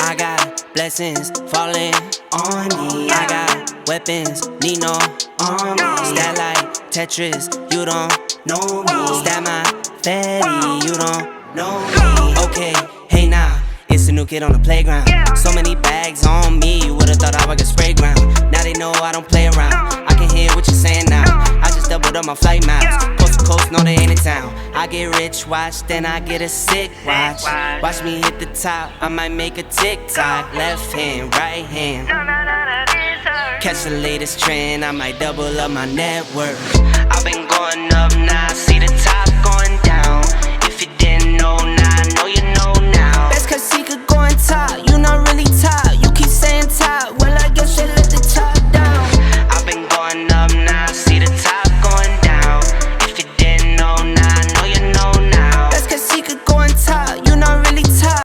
I got blessings falling on me. I got weapons, need no army. Stat like Tetris, you don't know me. Stat my fatty, you don't know me. Okay, hey now, it's a new kid on the playground. So many bags on me, you would've thought I would get spray ground. Now they know I don't play around. I can hear what you're saying now. I just doubled up my flight miles. Coast to coast, no they ain't in town. I get rich, watch, then I get a sick watch. Watch me hit the top, I might make a TikTok. Left hand, right hand. Catch the latest trend, I might double up my net worth. I've been going up, now I see the top going down. If you didn't know, now